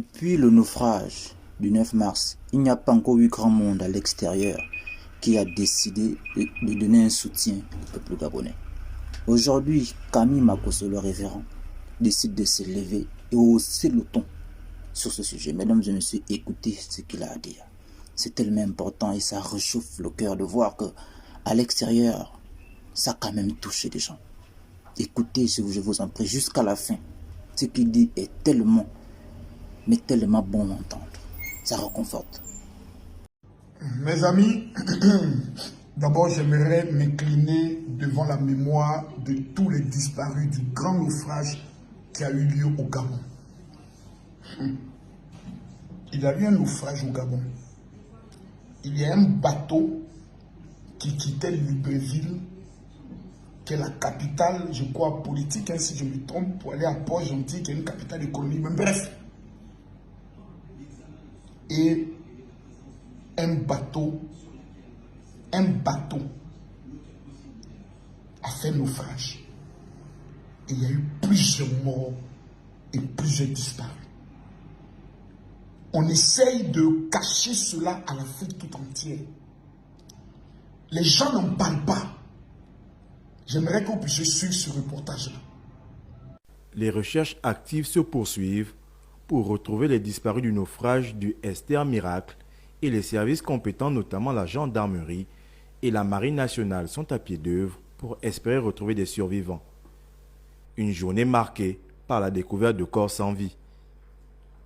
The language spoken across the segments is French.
Depuis le naufrage du 9 mars, il n'y a pas encore eu grand monde à l'extérieur qui a décidé de donner un soutien au peuple gabonais. Aujourd'hui, Camille Makosso, le révérend, décide de se lever et hausser le ton sur ce sujet. Mesdames et messieurs, écoutez ce qu'il a à dire. C'est tellement important et ça réchauffe le cœur de voir que à l'extérieur, ça a quand même touché des gens. Écoutez, je vous en prie, jusqu'à la fin. Ce qu'il dit est tellement, mais tellement bon à entendre. Ça réconforte. Mes amis, d'abord j'aimerais m'incliner devant la mémoire de tous les disparus du grand naufrage qui a eu lieu au Gabon. Il y a eu un naufrage au Gabon. Il y a un bateau qui quittait Libreville, qui est la capitale, je crois, politique, hein, si je me trompe, pour aller à Port-Gentil, qui est une capitale économique, mais bref. Et un bateau a fait naufrage. Et il y a eu plusieurs morts et plusieurs disparus. On essaye de cacher cela à l'Afrique tout entière. Les gens n'en parlent pas. J'aimerais que vous puissiez suivre ce reportage-là. Les recherches actives se poursuivent pour retrouver les disparus du naufrage du Esther Miracle et les services compétents, notamment la gendarmerie et la marine nationale, sont à pied d'œuvre pour espérer retrouver des survivants. Une journée marquée par la découverte de corps sans vie.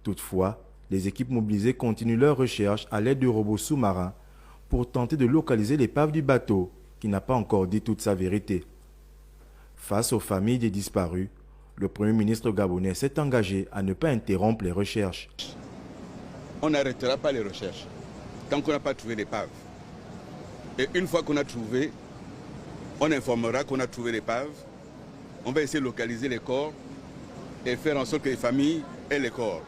Toutefois, les équipes mobilisées continuent leurs recherches à l'aide de robots sous-marins pour tenter de localiser l'épave du bateau qui n'a pas encore dit toute sa vérité. Face aux familles des disparus, le Premier ministre gabonais s'est engagé à ne pas interrompre les recherches. On n'arrêtera pas les recherches tant qu'on n'a pas trouvé l'épave. Et une fois qu'on a trouvé, on informera qu'on a trouvé l'épave. On va essayer de localiser les corps et faire en sorte que les familles aient les corps.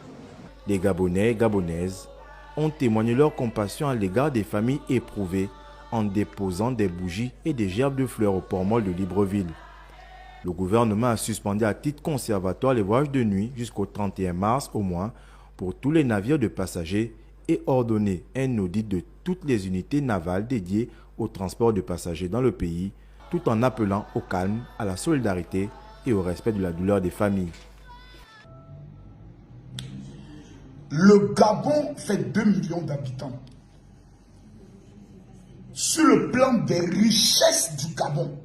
Les Gabonais et Gabonaises ont témoigné leur compassion à l'égard des familles éprouvées en déposant des bougies et des gerbes de fleurs au port-mol de Libreville. Le gouvernement a suspendu à titre conservatoire les voyages de nuit jusqu'au 31 mars au moins pour tous les navires de passagers et ordonné un audit de toutes les unités navales dédiées au transport de passagers dans le pays, tout en appelant au calme, à la solidarité et au respect de la douleur des familles. Le Gabon fait 2 millions d'habitants. Sur le plan des richesses du Gabon,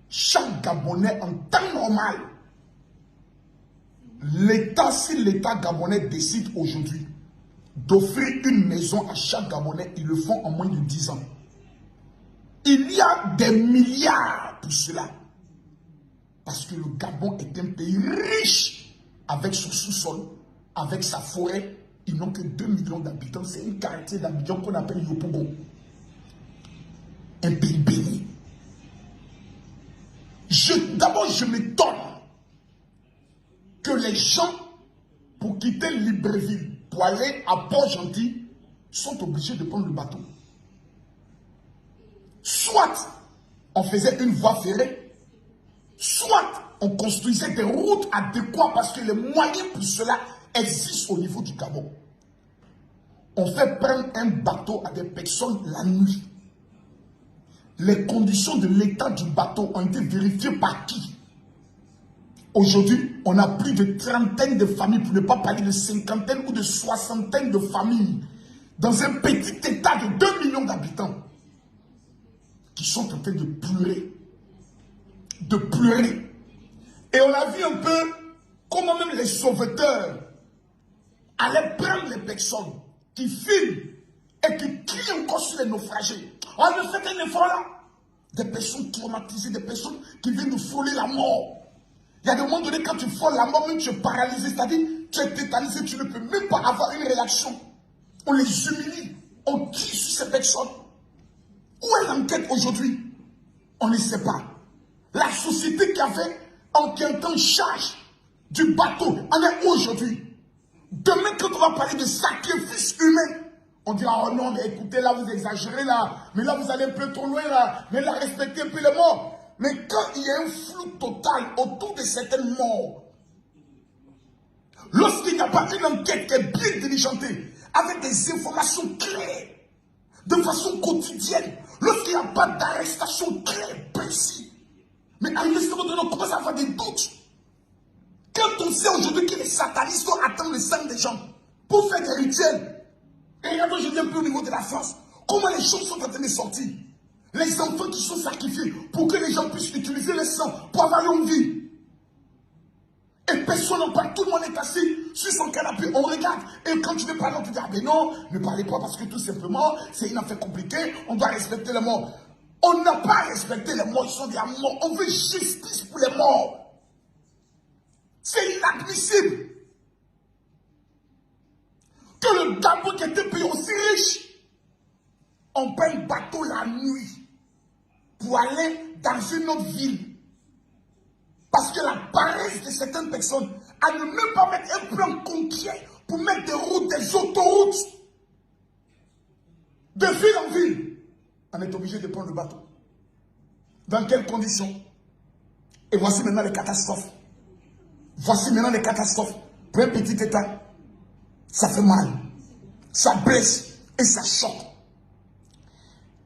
chaque Gabonais en temps normal, si l'État gabonais décide aujourd'hui d'offrir une maison à chaque Gabonais, ils le font en moins de 10 ans. Il y a des milliards pour cela. Parce que le Gabon est un pays riche avec son sous-sol, avec sa forêt. Ils n'ont que 2 millions d'habitants. C'est un quartier d'habitants qu'on appelle Yopougon. Un pays béni. D'abord, je m'étonne que les gens, pour quitter Libreville, pour aller à Port-Gentil, sont obligés de prendre le bateau. Soit on faisait une voie ferrée, soit on construisait des routes adéquates parce que les moyens pour cela existent au niveau du Gabon. On fait prendre un bateau à des personnes la nuit. Les conditions de l'état du bateau ont été vérifiées par qui? Aujourd'hui, on a plus de trentaine de familles, pour ne pas parler de cinquantaine ou de soixantaine de familles, dans un petit état de 2 millions d'habitants, qui sont en train de pleurer. De pleurer. Et on a vu un peu comment même les sauveteurs allaient prendre les personnes qui filment et qui crient encore sur les naufragés. On ne fait qu'un effort là. Des personnes traumatisées, des personnes qui viennent de frôler la mort. Il y a des moments donnés, quand tu frôles la mort, même tu es paralysé, c'est-à-dire tu es tétanisé, tu ne peux même pas avoir une réaction. On les humilie, on crie sur ces personnes. Où est l'enquête aujourd'hui? On ne sait pas. La société qui était en charge du bateau en est aujourd'hui. Demain, quand on va parler de sacrifice humain, on dira, oh non, mais écoutez, là, vous exagérez, là. Mais là, vous allez un peu trop loin, là. Mais là, respectez un peu les morts. Mais quand il y a un flou total autour de certaines morts, lorsqu'il n'y a pas une enquête qui est bien diligentée, avec des informations claires, de façon quotidienne, lorsqu'il n'y a pas d'arrestation claire, précise, mais à l'instant donné, on commence à avoir des doutes. Quand on sait aujourd'hui que les satanistes attendent le sang des gens pour faire des rituels, et regardez, je viens plus au niveau de la France, comment les choses sont en train de sortir. Les enfants qui sont sacrifiés pour que les gens puissent utiliser le sang pour avoir longue vie. Et personne n'en parle, tout le monde est assis sur son canapé, on regarde. Et quand tu veux parler, on te dit, ah ben non, ne parlez pas parce que tout simplement, c'est une affaire compliquée, on doit respecter les morts. On n'a pas respecté les morts, ils sont des morts. On veut justice pour les morts. C'est inadmissible. Que le Gabon qui était payé aussi riche, on paye un bateau la nuit pour aller dans une autre ville. Parce que la paresse de certaines personnes à ne même pas mettre un plan concret pour mettre des routes, des autoroutes de ville en ville, on est obligé de prendre le bateau. Dans quelles conditions? Et voici maintenant les catastrophes. Voici maintenant les catastrophes. Pour un petit État, ça fait mal, ça blesse et ça choque.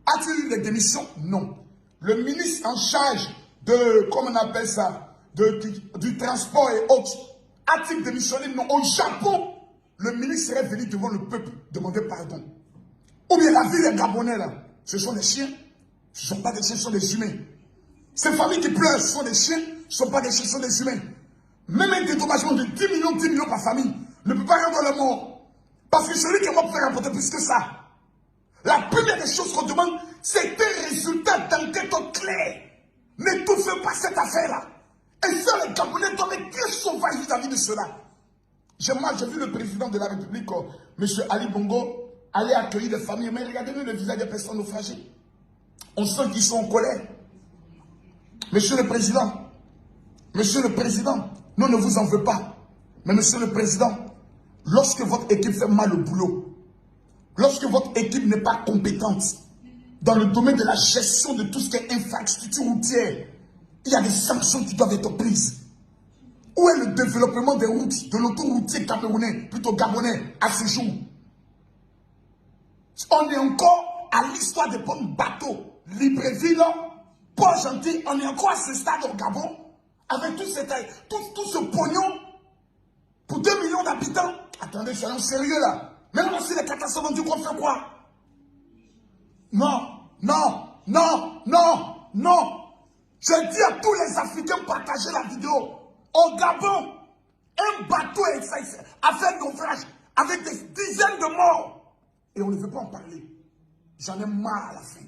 A-t-il eu des démissions? Non. Le ministre en charge de, comment on appelle ça, du transport et autres, a-t-il démissionné? Non. Au Japon, le ministre serait venu devant le peuple demander pardon. Ou bien la vie des Gabonais, là, ce sont des chiens. Ce ne sont pas des chiens, ce sont des humains. Ces familles qui pleurent, ce sont des chiens, ce ne sont pas des chiens, ce sont des humains. Même un dédommagement de 10 millions par famille ne peut pas rendre le mort. Parce que celui qui est mort peut faire rapporter plus que ça. La première des choses qu'on demande, c'est un résultat d'enquête clair. N'étouffez pas cette affaire-là. Et ça, les Gabonais doivent être très sauvages vis-à-vis de cela. J'ai vu le président de la République, M. Ali Bongo, aller accueillir les familles. Mais regardez-nous le visage des personnes naufragées. On sent qu'ils sont en colère. Monsieur le Président, nous ne vous en veut pas. Mais Monsieur le Président, lorsque votre équipe fait mal le boulot, lorsque votre équipe n'est pas compétente dans le domaine de la gestion de tout ce qui est infrastructure routière, il y a des sanctions qui doivent être prises. Où est le développement des routes, de l'autoroutier camerounais, plutôt gabonais, à ce jour? On est encore à l'histoire des bons bateaux. Libreville, Port-Gentil, on est encore à ce stade au Gabon, avec tout ce pognon pour 2 millions d'habitants. Attendez, soyons sérieux là. Même si les catastrophes ont dit qu'on fait quoi? Non. Je dis à tous les Africains, partagez la vidéo. Au Gabon, un bateau a fait naufrage avec des dizaines de morts. Et on ne veut pas en parler. J'en ai marre à la fin.